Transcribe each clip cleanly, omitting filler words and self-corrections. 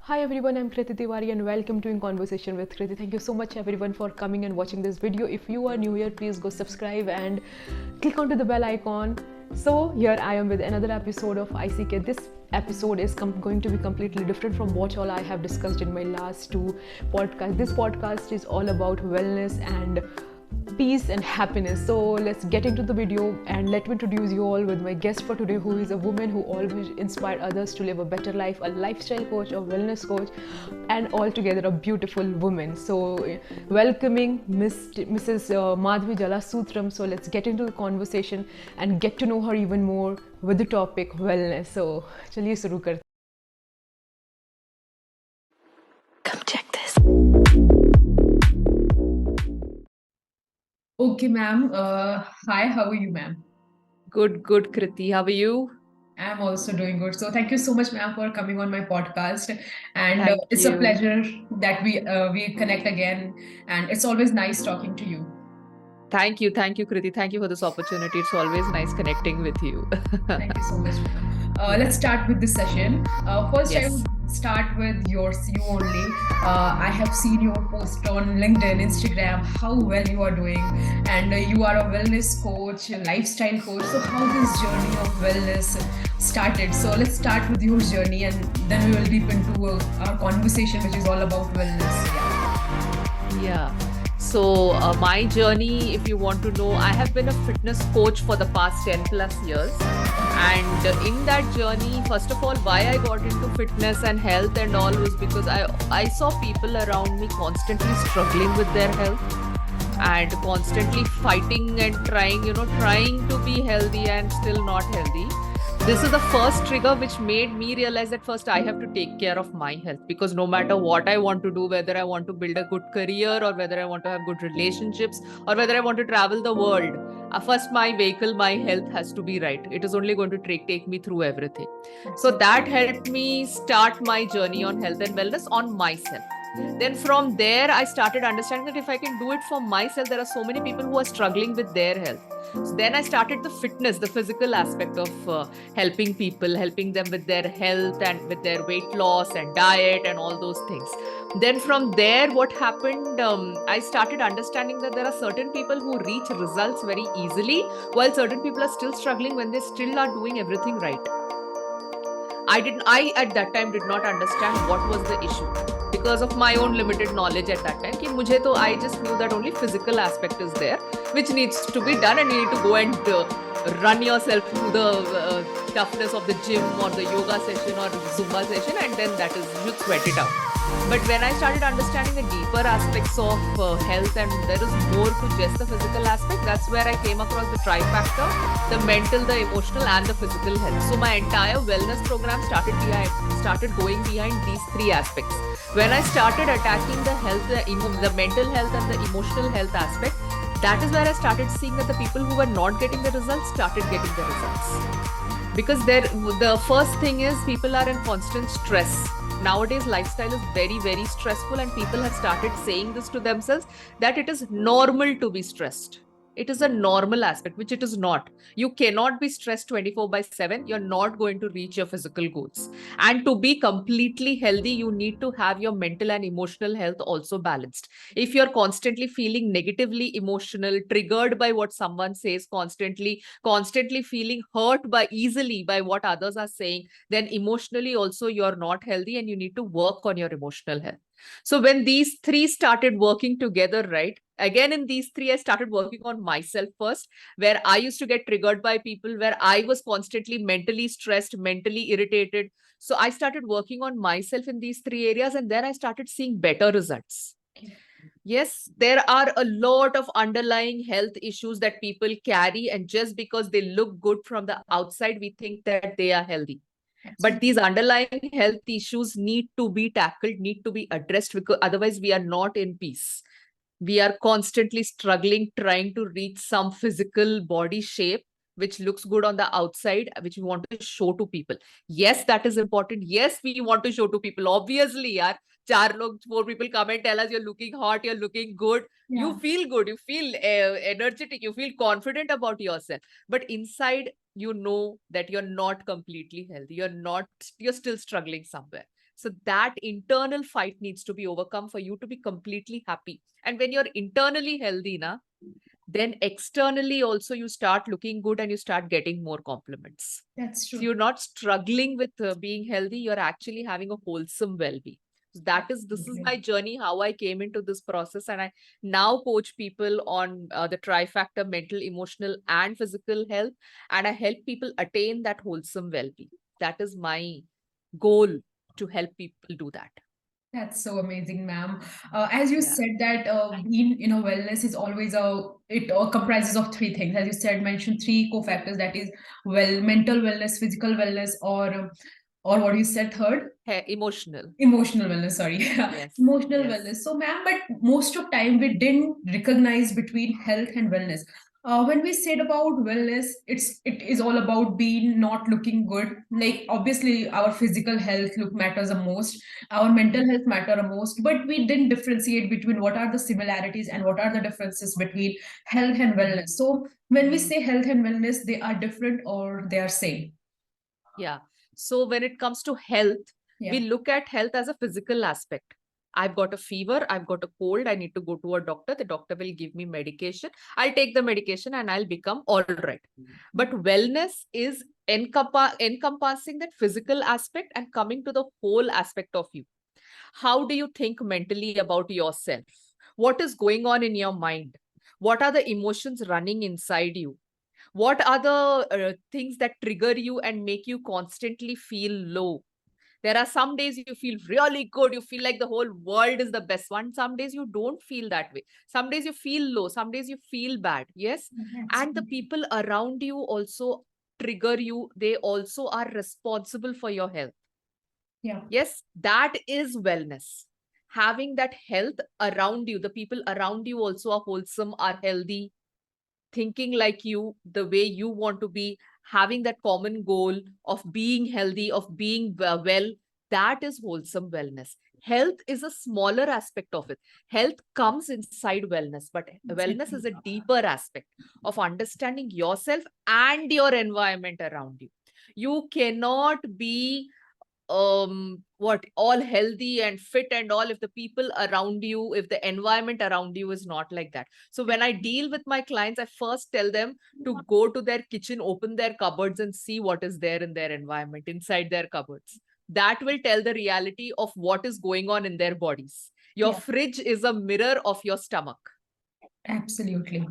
Hi everyone, I'm Kriti Tiwari and welcome to In Conversation with Kriti. Thank you so much everyone for coming and watching this video. If you are new here, please go subscribe and click onto the bell icon. So here I am with another episode of ICK. This episode is going to be completely different from what all I have discussed in my last two podcasts. This podcast is all about wellness and peace and happiness. So let's get into the video and let me introduce you all with my guest for today, who is a woman who always inspires others to live a better life, a lifestyle coach, a wellness coach, and altogether a beautiful woman. So welcoming Mrs Madhavi Jalasutram. So let's get into the conversation and get to know her even more with the topic wellness. So चलिए शुरू करते हैं. Come check this. Okay, ma'am. Hi, how are you, ma'am? Good, Kriti. How are you? I'm also doing good. So thank you so much, ma'am, for coming on my podcast. And Thank it's a you. pleasure that we connect again. And it's always nice talking to you. Thank you, Kriti. Thank you for this opportunity. It's always nice connecting with you. Thank you so much, ma'am. Let's start with this session. First, I Yes. would start with you only. I have seen your post on LinkedIn, Instagram, how well you are doing, and you are a wellness coach, a lifestyle coach. So, how this journey of wellness started? So, let's start with your journey, and then we will deep into our conversation, which is all about wellness. Yeah. So my journey, if you want to know, I have been a fitness coach for the past 10 plus years. And in that journey, first of all, why I got into fitness and health and all was because I saw people around me constantly struggling with their health and constantly fighting and trying to be healthy and still not healthy. This is the first trigger which made me realize that first I have to take care of my health, because no matter what I want to do, whether I want to build a good career or whether I want to have good relationships or whether I want to travel the world, first my vehicle, my health has to be right. It is only going to take me through everything. So that helped me start my journey on health and wellness on myself. Then from there, I started understanding that if I can do it for myself, there are so many people who are struggling with their health. So then I started the fitness, the physical aspect of helping people, helping them with their health and with their weight loss and diet and all those things. Then from there, what happened, I started understanding that there are certain people who reach results very easily, while certain people are still struggling when they still are doing everything right. I at that time did not understand what was the issue because of my own limited knowledge at that time. I just knew that only physical aspect is there, which needs to be done, and you need to go and run yourself through the toughness of the gym or the yoga session or Zumba session, and then that is, you sweat it out. But when I started understanding the deeper aspects of health, and there is more to just the physical aspect, that's where I came across the trifactor, the mental, the emotional, and the physical health. So my entire wellness program started going behind these three aspects. When I started attacking the health, the mental health and the emotional health aspect, that is where I started seeing that the people who were not getting the results started getting the results. Because the first thing is people are in constant stress. Nowadays, lifestyle is very, very stressful, and people have started saying this to themselves that it is normal to be stressed. It is a normal aspect, which it is not. You cannot be stressed 24/7. You're not going to reach your physical goals. And to be completely healthy, you need to have your mental and emotional health also balanced. If you're constantly feeling negatively emotional, triggered by what someone says, constantly feeling hurt easily by what others are saying, then emotionally also you're not healthy, and you need to work on your emotional health. So when these three started working together, right? Again, in these three, I started working on myself first, where I used to get triggered by people, where I was constantly mentally stressed, mentally irritated. So I started working on myself in these three areas, and then I started seeing better results. Yes, there are a lot of underlying health issues that people carry, and just because they look good from the outside, we think that they are healthy. But these underlying health issues need to be tackled, need to be addressed, because otherwise we are not in peace. We are constantly struggling, trying to reach some physical body shape which looks good on the outside, which we want to show to people. Yes, that is important. Yes, we want to show to people. Obviously, yaar, four people come and tell us you're looking hot, you're looking good. Yeah. You feel good, you feel energetic, you feel confident about yourself. But inside, you know that you're not completely healthy. You're still struggling somewhere. So that internal fight needs to be overcome for you to be completely happy. And when you're internally healthy, then externally also you start looking good and you start getting more compliments. That's So true. you're not struggling with being healthy, you're actually having a wholesome well-being. So this is my journey, how I came into this process. And I now coach people on the trifactor: mental, emotional, and physical health. And I help people attain that wholesome well-being. That is my goal, to help people do that. That's so amazing, ma'am. As you Yeah. said that being, wellness is always it comprises of three things. As you said, mentioned three cofactors, that is mental wellness, physical wellness, or what you said third? Emotional. Emotional wellness, sorry. Yes. Emotional Yes. wellness. So, ma'am, but most of time we didn't recognize between health and wellness. When we said about wellness, it is all about being not looking good. Like obviously, our physical health look matters the most, our mental health matter the most, but we didn't differentiate between what are the similarities and what are the differences between health and wellness. So, when we say health and wellness, they are different or they are same. Yeah. So when it comes to health, we Yeah. look at health as a physical aspect. I've got a fever, I've got a cold, I need to go to a doctor. The doctor will give me medication. I'll take the medication and I'll become all right. But wellness is encompassing that physical aspect and coming to the whole aspect of you. How do you think mentally about yourself? What is going on in your mind? What are the emotions running inside you? What are the things that trigger you and make you constantly feel low? There are some days you feel really good. You feel like the whole world is the best one. Some days you don't feel that way. Some days you feel low. Some days you feel bad. Yes. And the Absolutely. people around you also trigger you. They also are responsible for your health. Yeah. Yes. That is wellness. Having that health around you, the people around you also are wholesome, are healthy, thinking like you, the way you want to be, having that common goal of being healthy, of being well, that is wholesome wellness. Health is a smaller aspect of it. Health comes inside wellness, but wellness is a deeper aspect of understanding yourself and your environment around you. You cannot be what all healthy and fit and all if the people around you, if the environment around you is not like that. So when I deal with my clients, I first tell them to go to their kitchen, open their cupboards and see what is there in their environment inside their cupboards. That will tell the reality of what is going on in their bodies. Your Yeah. fridge is a mirror of your stomach. Absolutely.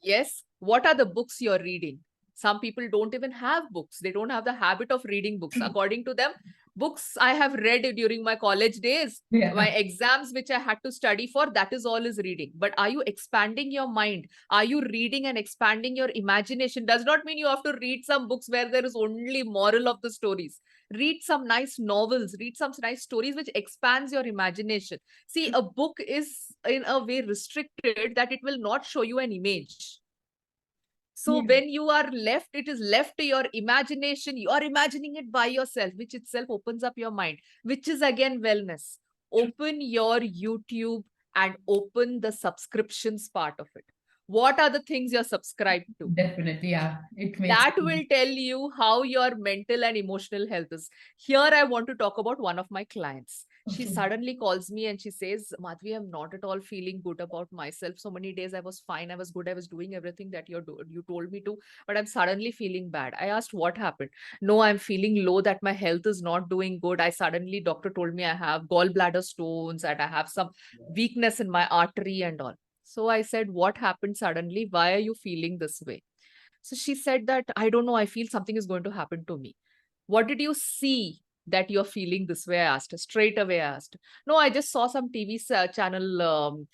Yes. What are the books you're reading? Some people don't even have books. They don't have the habit of reading books. True. According to them, books I have read during my college days, my Yeah. exams which I had to study for, that is all is reading. But are you expanding your mind? Are you reading and expanding your imagination? Does not mean you have to read some books where there is only moral of the stories. Read some nice novels, read some nice stories which expands your imagination. See, a book is in a way restricted that it will not show you an image. So Yeah. when you are left, it is left to your imagination. You are imagining it by yourself, which itself opens up your mind, which is again wellness. True. Open your YouTube and open the subscriptions part of it. What are the things you're subscribed to? Definitely. Yeah. It makes That sense. will tell you how your mental and emotional health is. Here, I want to talk about one of my clients. She Okay. suddenly calls me and she says, Madhvi, I'm not at all feeling good about myself. So many days I was fine, I was good, I was doing everything that you told me to, but I'm suddenly feeling bad. I asked what happened. No, I'm feeling low, that my health is not doing good. Doctor told me I have gallbladder stones and I have some weakness in my artery and all. So I said, what happened suddenly? Why are you feeling this way? So she said that, I don't know, I feel something is going to happen to me. What did you see that you're feeling this way? I asked her. Straight away, I asked her. No, I just saw some TV channel,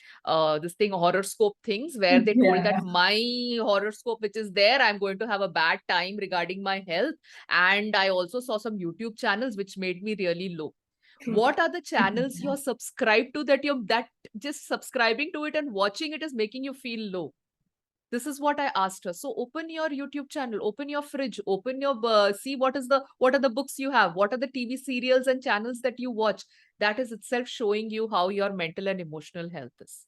this thing, horoscope things, where they told that Yeah. my horoscope, which is there, I'm going to have a bad time regarding my health. And I also saw some YouTube channels which made me really low. True. What are the channels you're subscribed to that you're that just subscribing to it and watching it is making you feel low? This is what I asked her. So open your YouTube channel, open your fridge, open your see what are the books you have, what are the TV serials and channels that you watch. That is itself showing you how your mental and emotional health is.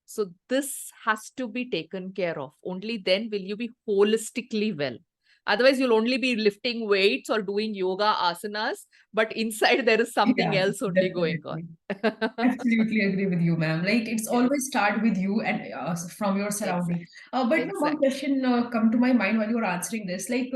So this has to be taken care of. Only then will you be holistically well. Otherwise, you'll only be lifting weights or doing yoga asanas, but inside there is something Yeah, else only going on. definitely. Absolutely agree with you, ma'am. Like it's Yes, always start with you and from your surrounding. exactly. But now one Exactly. question come to my mind while you are answering this. Like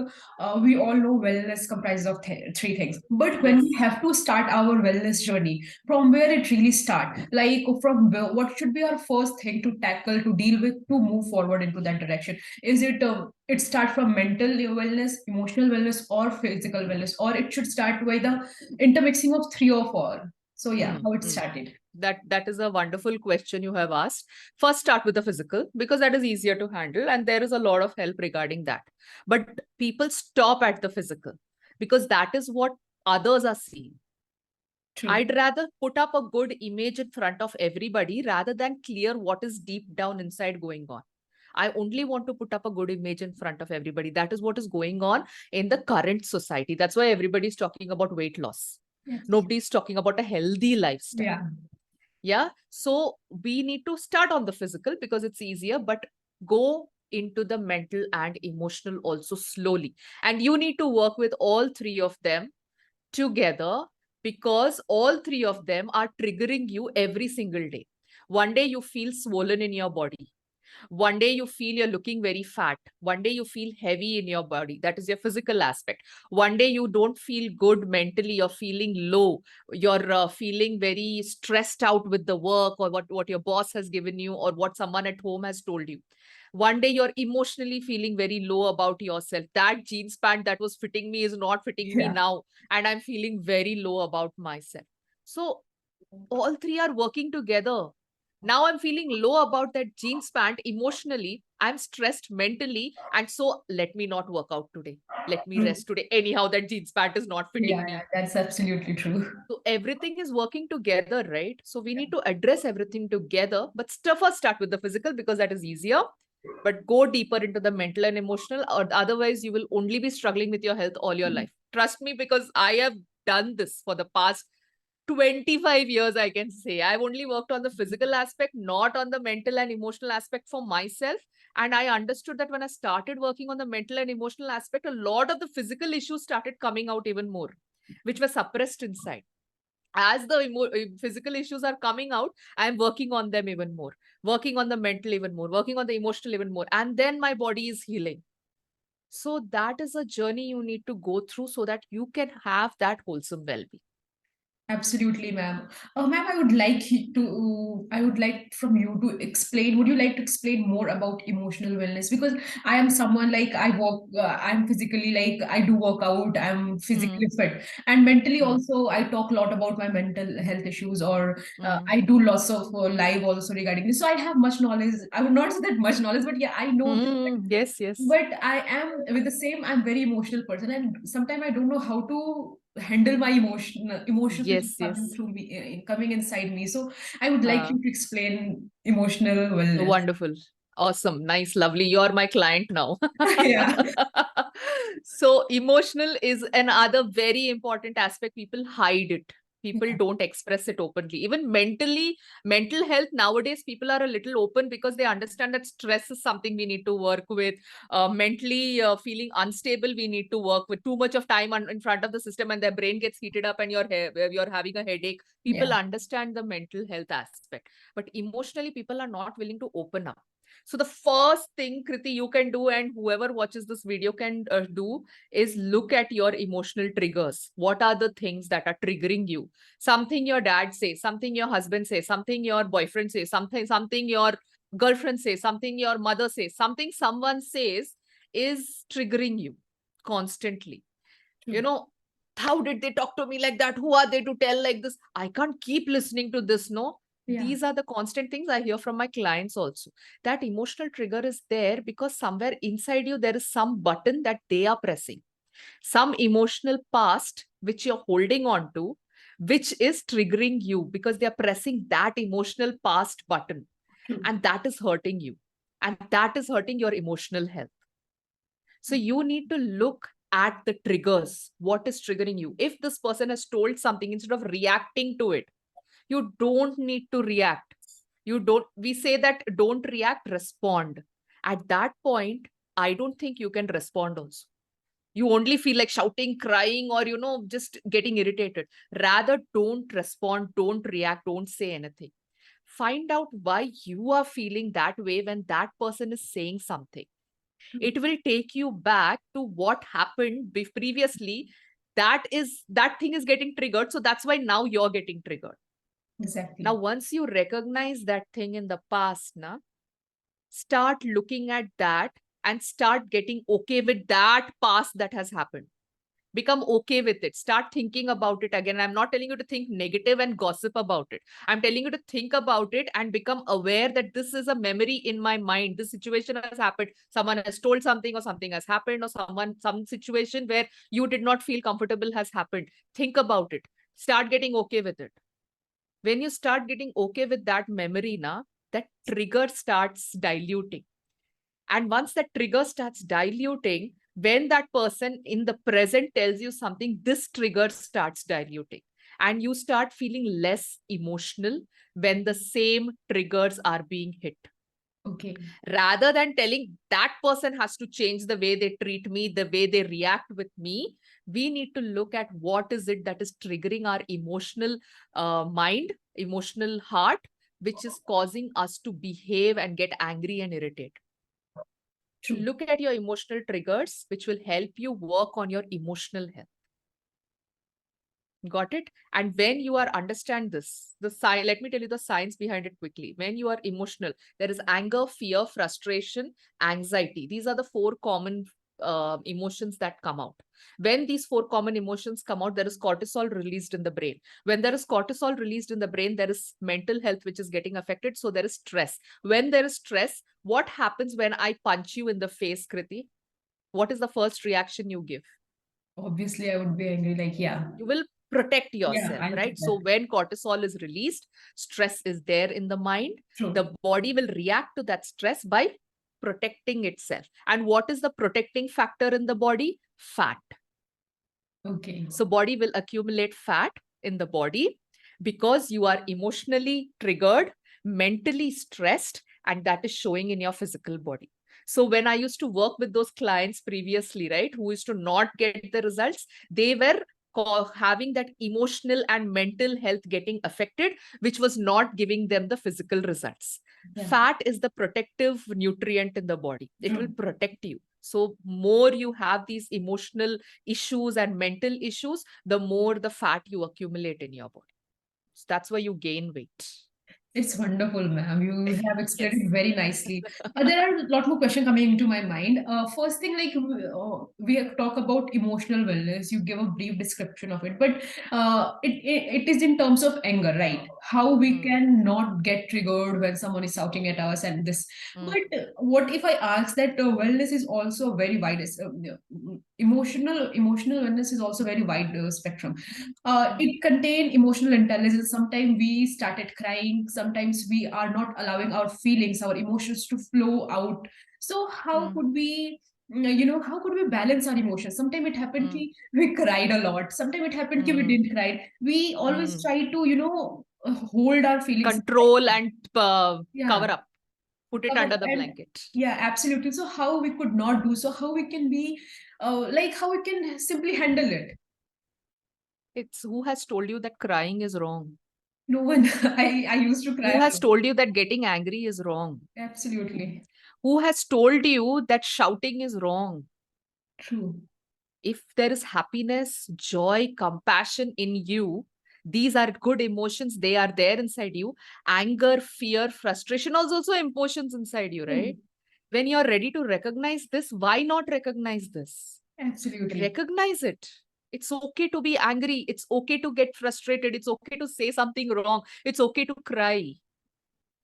we all know wellness comprises of three things. But when we Yes. have to start our wellness journey, from where it really start? Like from what should be our first thing to tackle, to deal with, to move forward into that direction? Is it it start from mental wellness, emotional wellness, or physical wellness, or it should start by the intermixing of three or four? So yeah, Mm, how it mm. started. That is a wonderful question you have asked. First, start with the physical because that is easier to handle, and there is a lot of help regarding that. But people stop at the physical because that is what others are seeing. True. I'd rather put up a good image in front of everybody rather than clear what is deep down inside going on. I only want to put up a good image in front of everybody. That is what is going on in the current society. That's why everybody's talking about weight loss. Yes. Nobody's talking about a healthy lifestyle. Yeah. Yeah. So we need to start on the physical because it's easier, but go into the mental and emotional also slowly. And you need to work with all three of them together because all three of them are triggering you every single day. One day you feel swollen in your body. One day you feel you're looking very fat. One day you feel heavy in your body. That is your physical aspect. One day you don't feel good mentally. You're feeling low. You're feeling very stressed out with the work or what your boss has given you or what someone at home has told you. One day you're emotionally feeling very low about yourself. That jeans pant that was fitting me is not fitting me Yeah. now. And I'm feeling very low about myself. So all three are working together. Now I'm feeling low about that jeans pant emotionally. I'm stressed mentally. And so let me not work out today. Let me True. rest today. Anyhow, that jeans pant is not Yeah, fitting yeah, me. that's absolutely true. So everything is working together, right? So we need to address everything together. But first start with the physical because that is easier. But go deeper into the mental and emotional, or otherwise you will only be struggling with your health all your life. Trust me, because I have done this for the past 25 years, I can say. I've only worked on the physical aspect, not on the mental and emotional aspect for myself. And I understood that when I started working on the mental and emotional aspect, a lot of the physical issues started coming out even more, which were suppressed inside. As the physical issues are coming out, I'm working on them even more, working on the mental even more, working on the emotional even more. And then my body is healing. So that is a journey you need to go through so that you can have that wholesome well-being. Absolutely, ma'am. Ma'am, I would like from you to explain, would you like to explain more about emotional wellness? Because I am someone like I'm physically like, I do work out, I'm physically Mm, fit. And mentally mm, also, I talk a lot about my mental health issues, or mm, I do lots of live also regarding this. So I have much knowledge. I would not say that much knowledge, but yeah, I know this. yes, yes. But I am with the same, I'm very emotional person, and sometimes I don't know how to handle my emotions which is Yes, coming yes. through me, coming inside me. So I would like Uh, you to explain emotional wellness. Wonderful. Awesome. Nice, lovely. You're my client now. Yeah. So, emotional is another very important aspect. People hide it. People Yeah. don't express it openly. Even mentally, mental health nowadays, people are a little open because they understand that stress is something we need to work with. Mentally feeling unstable, we need to work with. Too much of time in front of the system and their brain gets heated up and you're having a headache. People Yeah. understand the mental health aspect, but emotionally people are not willing to open up. So the first thing, Kriti, you can do, and whoever watches this video can do, is look at your emotional triggers. What are the things that are triggering you? Something your dad says, something your husband says, something your boyfriend says, something your girlfriend says, something your mother says, something someone says is triggering you constantly. You True. know, how did they talk to me like that? Who are they to tell like this? I can't keep listening to this. No, Yeah. these are the constant things I hear from my clients also. That emotional trigger is there because somewhere inside you there is some button that they are pressing, some emotional past which you're holding on to, which is triggering you because they are pressing that emotional past button, True. and that is hurting you, and that is hurting your emotional health. So you need to look at the triggers. What is triggering you? If this person has told something, instead of reacting to it, you don't need to react. We say that don't react, respond. At that point, I don't think you can respond also. You only feel like shouting, crying, or, just getting irritated. Rather, don't respond, don't react, don't say anything. Find out why you are feeling that way when that person is saying something. It will take you back to what happened previously. That thing is getting triggered. So that's why now you're getting triggered. Exactly. Now, once you recognize that thing in the past, start looking at that and start getting okay with that past that has happened. Become okay with it. Start thinking about it again. I'm not telling you to think negative and gossip about it. I'm telling you to think about it and become aware that this is a memory in my mind. This situation has happened. Someone has told something, or something has happened, or some situation where you did not feel comfortable has happened. Think about it. Start getting okay with it. When you start getting okay with that memory, that trigger starts diluting. And once that trigger starts diluting, when that person in the present tells you something, this trigger starts diluting. And you start feeling less emotional when the same triggers are being hit. Okay. Rather than telling that person has to change the way they treat me, the way they react with me, we need to look at what is it that is triggering our emotional mind, emotional heart, which is causing us to behave and get angry and irritated. True. Look at your emotional triggers, which will help you work on your emotional health. Got it? And when you are understand this, let me tell you the science behind it quickly. When you are emotional, there is anger, fear, frustration, anxiety. These are the 4 common emotions that come out. When these 4 common emotions come out, there is cortisol released in the brain. When there is cortisol released in the brain, there is mental health which is getting affected. So there is stress. When there is stress, what happens when I punch you in the face, Kriti? What is the first reaction you give? Obviously, I would be angry. Like, yeah. You will protect Yeah, yourself, I'll right? do So that. when cortisol is released, stress is there in the mind. True. The body will react to that stress by protecting itself. And what is the protecting factor in the body? Fat. Okay. So body will accumulate fat in the body because you are emotionally triggered, mentally stressed, and that is showing in your physical body. So when I used to work with those clients previously, right, who used to not get the results, they were having that emotional and mental health getting affected, which was not giving them the physical results. Yeah. Fat is the protective nutrient in the body. It True. will protect you. So more you have these emotional issues and mental issues, the more the fat you accumulate in your body. So that's why you gain weight. It's wonderful, ma'am. You have explained Yes. it very nicely. There are a lot more questions coming into my mind. First thing, like we talk about emotional wellness. You give a brief description of it, but it is in terms of anger, right? How we Mm, can not get triggered when someone is shouting at us and this. mm, But what if I ask that wellness is also very wide? Emotional wellness is also very wide spectrum. mm, It contain emotional intelligence. Sometimes we started crying. Sometimes we are not allowing our feelings, our emotions to flow out. So how mm, could we, how could we balance our emotions? Sometimes it happened mm, ki we cried a lot. Sometimes it happened ki we mm, didn't cry. We always mm. try to, hold our feelings. Control and Yeah, cover up, put it cover under the and blanket. yeah, absolutely. So how we could not do so? How we can be, how we can simply handle it? It's who has told you that crying is wrong? No one. I used to cry Who a has lot. told you that getting angry is wrong? Absolutely. Who has told you that shouting is wrong? True. If there is happiness, joy, compassion in you, these are good emotions. They are there inside you. Anger, fear, frustration, also emotions inside you, True. right? When you're ready to recognize this, why not recognize this? Absolutely. Recognize it. It's okay to be angry. It's okay to get frustrated. It's okay to say something wrong. It's okay to cry.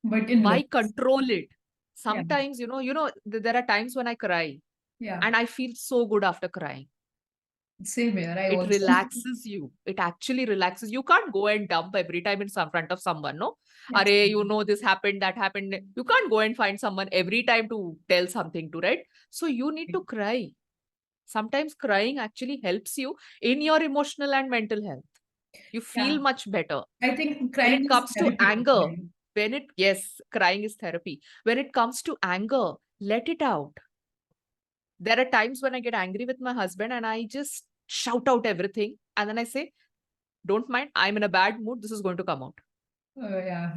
But in Why less. control it? Yeah. Sometimes, there are times when I cry Yeah. and I feel so good after crying. Same here. I It also. relaxes you. It actually relaxes. You can't go and dump every time in some front of someone, no? Are Absolutely. this happened, that happened. You can't go and find someone every time to tell something to, right? So you need to cry. Sometimes crying actually helps you in your emotional and mental health. You feel Yeah. much better. I think When crying it is comes to therapy for anger, me. yes, crying is therapy. When it comes to anger, let it out. There are times when I get angry with my husband and I just shout out everything. And then I say, don't mind, I'm in a bad mood. This is going to come out. Oh, yeah.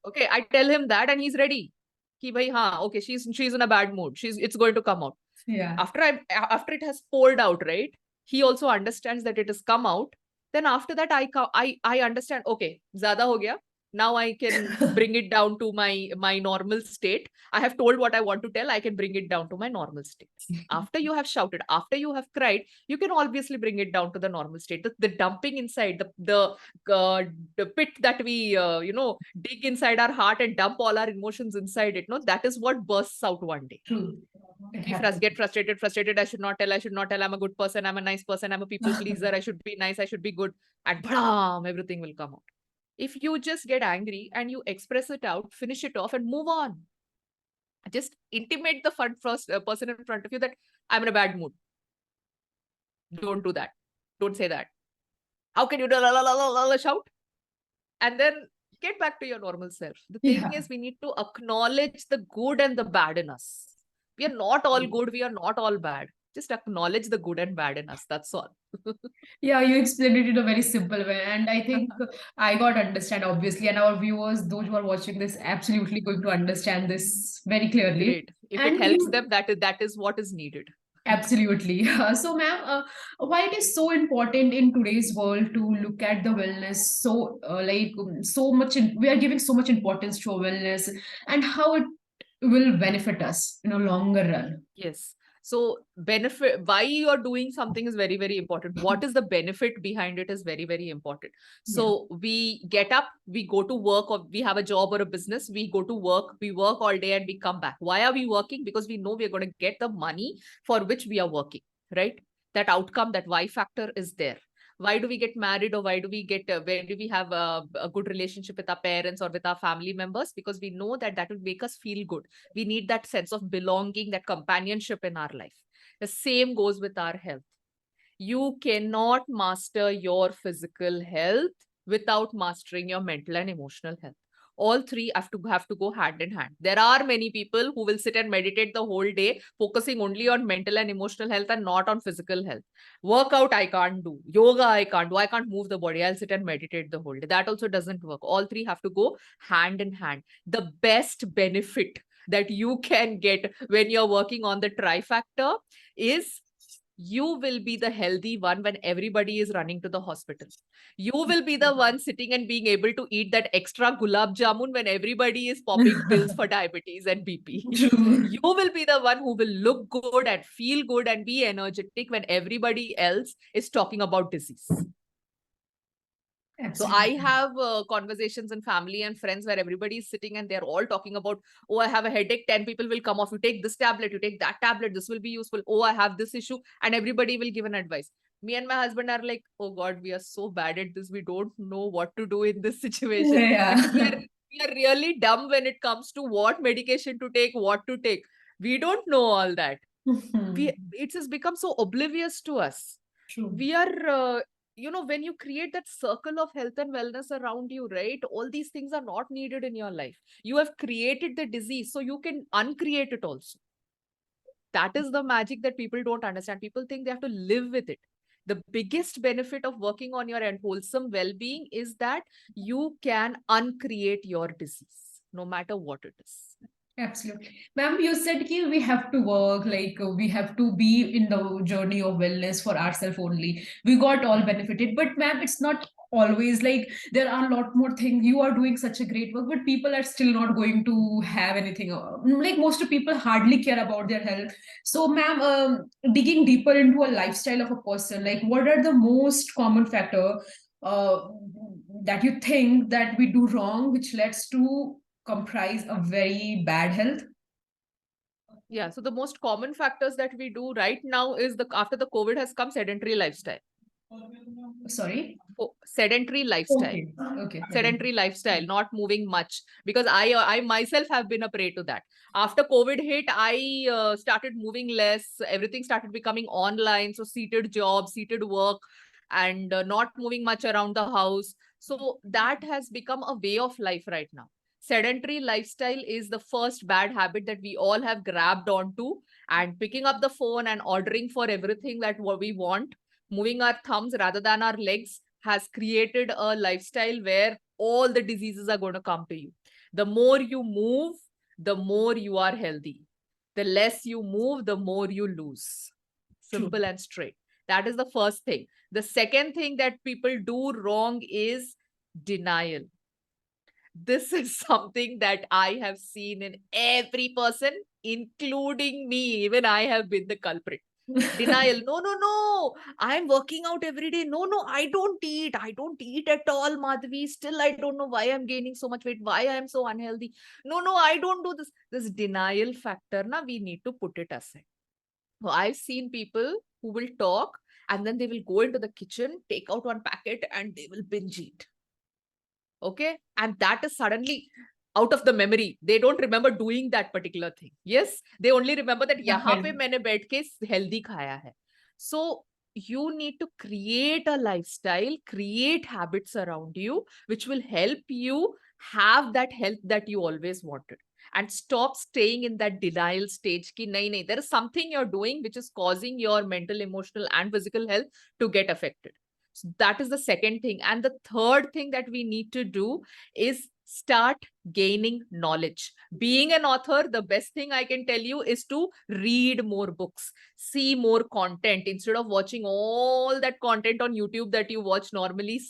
Okay, I tell him that and he's ready. Ki bhai, haan, okay, she's in a bad mood. It's going to come out. Yeah. After it has poured out, right? He also understands that it has come out. Then after that, I understand. Okay, zyada ho gaya. Now I can bring it down to my normal state. I have told what I want to tell. I can bring it down to my normal state. After you have shouted, after you have cried, you can obviously bring it down to the normal state. The dumping inside, the pit that we dig inside our heart and dump all our emotions inside it. No, that is what bursts out one day. True. It We happens. get frustrated. I should not tell. I'm a good person. I'm a nice person. I'm a people pleaser. I should be nice. I should be good. And bam, everything will come out. If you just get angry and you express it out, finish it off and move on. Just intimate the first person in front of you that I'm in a bad mood. Don't do that. Don't say that. How can you shout? And then get back to your normal self. The thing is, we need to acknowledge the good and the bad in us. We are not all good. We are not all bad. Just acknowledge the good and bad in us. That's all. Yeah, you explained it in a very simple way, and I think I got understand obviously, and our viewers, those who are watching this, absolutely going to understand this very clearly. Great. If it And helps you them, that is what is needed. absolutely. So, ma'am, why it is so important in today's world to look at the wellness so so much? We are giving so much importance to our wellness and how it will benefit us in a longer run. Yes. So benefit, why you are doing something is very, very important. What is the benefit behind it is very, very important. So we get up, we go to work, or we have a job or a business, we go to work, we work all day and we come back. Why are we working? Because we know we are going to get the money for which we are working, right? That outcome, that Y factor is there. Why do we get married, or why do we get where do we have a good relationship with our parents or with our family members? Because we know that will make us feel good. We need that sense of belonging, that companionship in our life. The same goes with our health. You cannot master your physical health without mastering your mental and emotional health. All three have to go hand in hand. There are many people who will sit and meditate the whole day, focusing only on mental and emotional health and not on physical health. Workout I can't do. Yoga I can't do. I can't move the body. I'll sit and meditate the whole day. That also doesn't work. All three have to go hand in hand. The best benefit that you can get when you're working on the trifactor is you will be the healthy one when everybody is running to the hospital. You will be the one sitting and being able to eat that extra gulab jamun when everybody is popping pills for diabetes and BP. True. You will be the one who will look good and feel good and be energetic when everybody else is talking about disease. So I have conversations in family and friends where everybody is sitting and they're all talking about, oh, I have a headache. 10 people will come off. You take this tablet, you take that tablet. This will be useful. Oh, I have this issue. And everybody will give an advice. Me and my husband are like, oh God, we are so bad at this. We don't know what to do in this situation. Yeah. Actually, we are really dumb when it comes to what medication to take, what to take. We don't know all that. It has become so oblivious to us. True. We are when you create that circle of health and wellness around you, right? All these things are not needed in your life. You have created the disease, so you can uncreate it also. That is the magic that people don't understand. People think they have to live with it. The biggest benefit of working on your wholesome well-being is that you can uncreate your disease, no matter what it is. Absolutely. Ma'am, you said ki we have to work, we have to be in the journey of wellness for ourselves only. We got all benefited, but ma'am, it's not always like there are a lot more things. You are doing such a great work, but people are still not going to have anything. Like most of people hardly care about their health. So, ma'am, digging deeper into a lifestyle of a person, like what are the most common factor uh, that you think that we do wrong, which leads to comprise a very bad health? Yeah, so the most common factors that we do right now is after the COVID has come, sedentary lifestyle. Sorry? Sedentary lifestyle. Okay. Sedentary lifestyle, not moving much, because I myself have been a prey to that. After COVID hit, I started moving less. Everything started becoming online. So seated jobs, seated work, and not moving much around the house. So that has become a way of life right now. sedentary lifestyle is the first bad habit that we all have grabbed onto, and picking up the phone and ordering for everything that what we want, moving our thumbs rather than our legs, has created a lifestyle where all the diseases are going to come to you. The more you move, the more you are healthy. The less you move, the more you lose. Simple and straight. That is the first thing. The second thing that people do wrong is denial. This is something that I have seen in every person, including me. Even I have been the culprit. Denial. No, no, no. I'm working out every day. No, no, I don't eat. I don't eat at all, Madhavi. Still, I don't know why I'm gaining so much weight, why I'm so unhealthy. No, no, I don't do this. This denial factor, na, we need to put it aside. So I've seen people who will talk and then they will go into the kitchen, take out one packet and they will binge eat. Okay. And that is suddenly out of the memory. They don't remember doing that particular thing. Yes. They only remember that yahan pe maine baith ke healthy khaya hai. So you need to create a lifestyle, create habits around you, which will help you have that health that you always wanted. And stop staying in that denial stage ki nahi, there is something you're doing which is causing your mental, emotional and physical health to get affected. So that is the second thing. And the third thing that we need to do is start gaining knowledge. Being an author, the best thing I can tell you is to read more books, see more content instead of watching all that content on YouTube that you watch normally,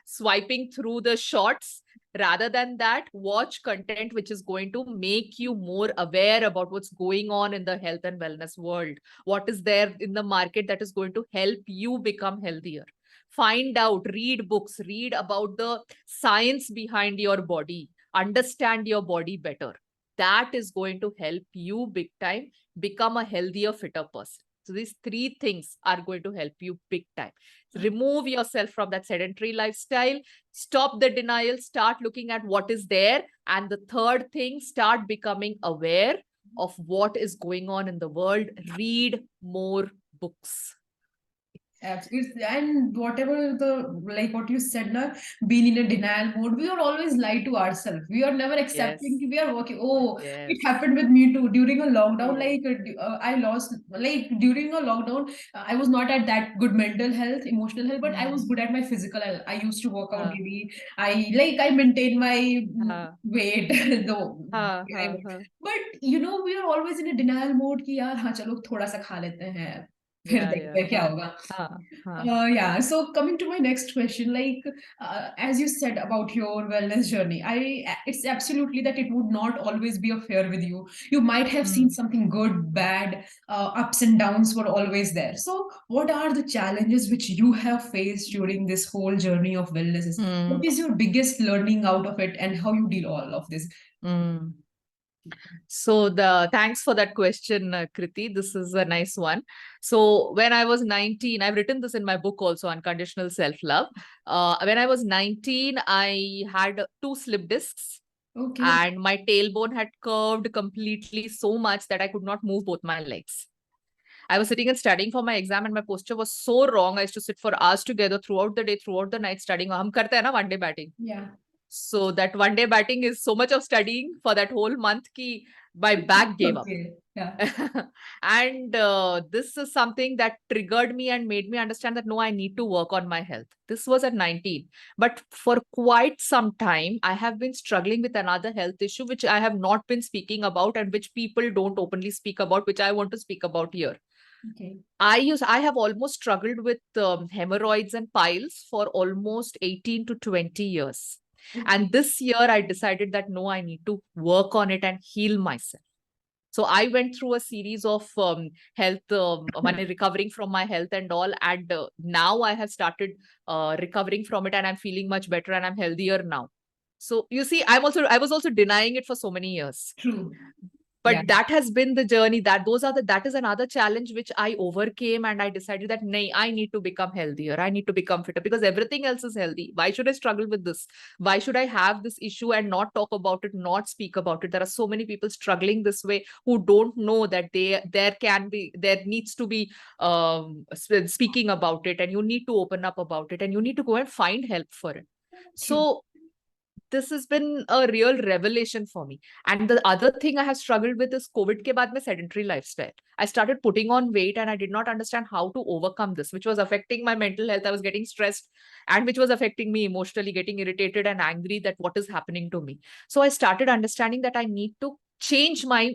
swiping through the shorts. Rather than that, watch content which is going to make you more aware about what's going on in the health and wellness world. What is there in the market that is going to help you become healthier. Find out, read books, read about the science behind your body, understand your body better. That is going to help you big time become a healthier, fitter person. So these three things are going to help you big time. Remove yourself from that sedentary lifestyle, stop the denial, start looking at what is there. And the third thing, start becoming aware of what is going on in the world. Read more books. Absolutely. And whatever the, like what you said now, being in a denial mode, we are always lie to ourselves. We are never accepting Yes. we are working. Oh, Yes. it happened with me too during a lockdown. True. Like I lost, like during a lockdown, I was not at that good mental health, emotional health, but I was good at my physical health. I used to work out daily. I maintained my weight, though. But you know, we are always in a denial mode कि यार हाँ चलो थोड़ा सा खा लेते हैं फिर देखते हैं क्या होगा. Yeah, so coming to my next question, like as you said about your wellness journey, it's absolutely that it would not always be a fair with you. You might have seen something good, bad, ups and downs were always there. So what are the challenges which you have faced during this whole journey of wellness? What is your biggest learning out of it and how you deal all of this? So thanks for that question, Kriti. This is a nice one. So when I was 19, I've written this in my book also, Unconditional Self-Love. When I was 19, I had 2 slip discs. Okay. And my tailbone had curved completely so much that I could not move both my legs. I was sitting and studying for my exam and my posture was so wrong. I used to sit for hours together throughout the day, throughout the night studying. Hum karte hai na one day batting. Yeah. So that one day batting is so much of studying for that whole month ki my back gave up. Yeah. And this is something that triggered me and made me understand that no, I need to work on my health. This was at 19. But for quite some time, I have been struggling with another health issue, which I have not been speaking about and which people don't openly speak about, which I want to speak about here. Okay. I have almost struggled with hemorrhoids and piles for almost 18 to 20 years. Okay. And this year I decided that no, I need to work on it and heal myself. So I went through a series of health, recovering from my health and all. And now I have started recovering from it and I'm feeling much better and I'm healthier now. So you see, I was also denying it for so many years. True. But that has been the journey. That is another challenge which I overcame, and I decided that nay, I need to become healthier. I need to become fitter because everything else is healthy. Why should I struggle with this? Why should I have this issue and not talk about it, not speak about it? There are so many people struggling this way who don't know that there needs to be speaking about it, and you need to open up about it, and you need to go and find help for it. So this has been a real revelation for me. And the other thing I have struggled with is COVID ke baad mein sedentary lifestyle. I started putting on weight and I did not understand how to overcome this, which was affecting my mental health. I was getting stressed and which was affecting me emotionally, getting irritated and angry that what is happening to me. So I started understanding that I need to change my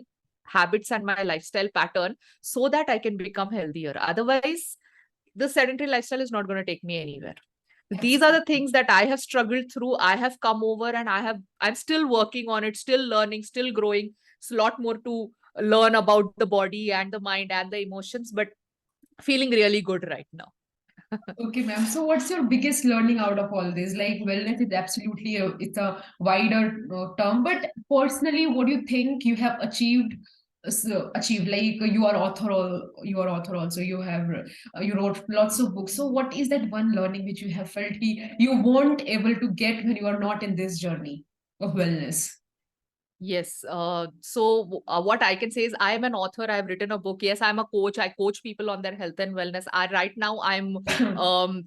habits and my lifestyle pattern so that I can become healthier. Otherwise, the sedentary lifestyle is not going to take me anywhere. These are the things that I have struggled through. I have come over and I'm still working on it, still learning, still growing. It's a lot more to learn about the body and the mind and the emotions, but feeling really good right now. Okay, ma'am. So, what's your biggest learning out of all this? Like, wellness is absolutely it's a wider term, but personally, what do you think you have achieved? Achieved, like you are author, or you are author also. You have you wrote lots of books. So, what is that one learning which you have felt you weren't able to get when you are not in this journey of wellness? Yes. So what I can say is I am an author. I've written a book. Yes, I'm a coach. I coach people on their health and wellness. Right now I'm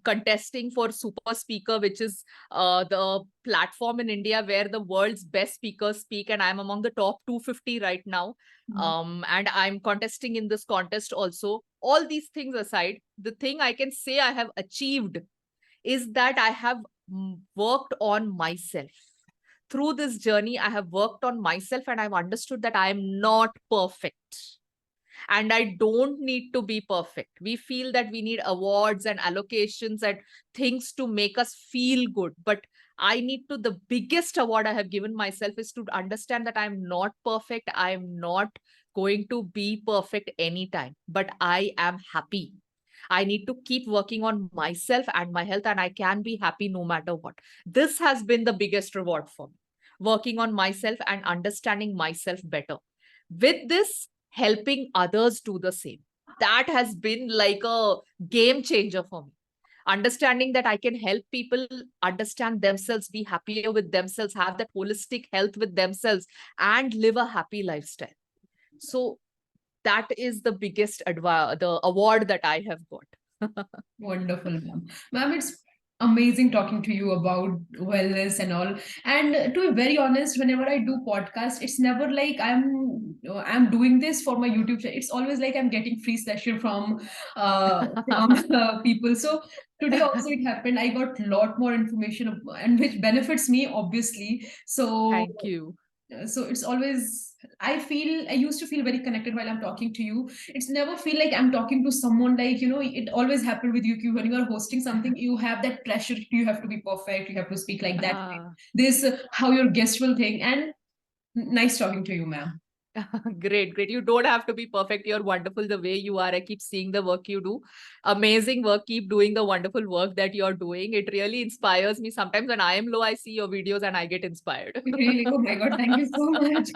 contesting for Super Speaker, which is the platform in India where the world's best speakers speak, and I'm among the top 250 right now. And I'm contesting in this contest also. All these things aside, the thing I can say I have achieved is that I have worked on myself. Through this journey, I have worked on myself and I've understood that I am not perfect. And I don't need to be perfect. We feel that we need awards and allocations and things to make us feel good. But the biggest award I have given myself is to understand that I'm not perfect. I'm not going to be perfect anytime, but I am happy. I need to keep working on myself and my health, and I can be happy no matter what. This has been the biggest reward for me, working on myself and understanding myself better. With this, helping others do the same. That has been like a game changer for me. Understanding that I can help people understand themselves, be happier with themselves, have that holistic health with themselves, and live a happy lifestyle. So that is the biggest the award that I have got. Wonderful, ma'am. Ma'am, it's amazing talking to you about wellness and all. And to be very honest, whenever I do podcast, it's never like I'm doing this for my YouTube channel. It's always like I'm getting free session from people. So today also it happened. I got a lot more information and which benefits me obviously. So Thank you. so it's always I used to feel very connected while I'm talking to you. It's never feel like I'm talking to someone, like, it always happened with you when you are hosting something, you have that pressure, you have to be perfect, you have to speak like that, this how your guest will think. And nice talking to you, ma'am. Great, great. You don't have to be perfect. You're wonderful the way you are. I keep seeing the work you do. Amazing work. Keep doing the wonderful work that you're doing. It really inspires me. Sometimes when I am low, I see your videos and I get inspired. Really? Oh my God, thank you so much.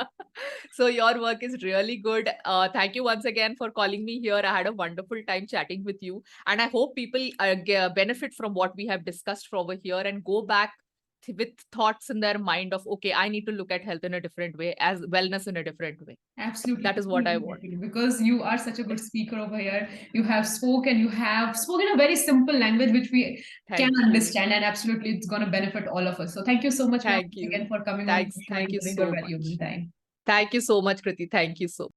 So your work is really good. Thank you once again for calling me here. I had a wonderful time chatting with you. And I hope people benefit from what we have discussed over here and go back with thoughts in their mind of, okay, I need to look at health in a different way, as wellness in a different way. Absolutely. That is what I want. Because you are such a good speaker over here. You have spoken a very simple language which we can understand, and absolutely it's going to benefit all of us. So thank you so much, ma'am, Thank you. again for coming on Thanks. Thank you your so valuable much. time. Thank you so much, Kriti. Thank you so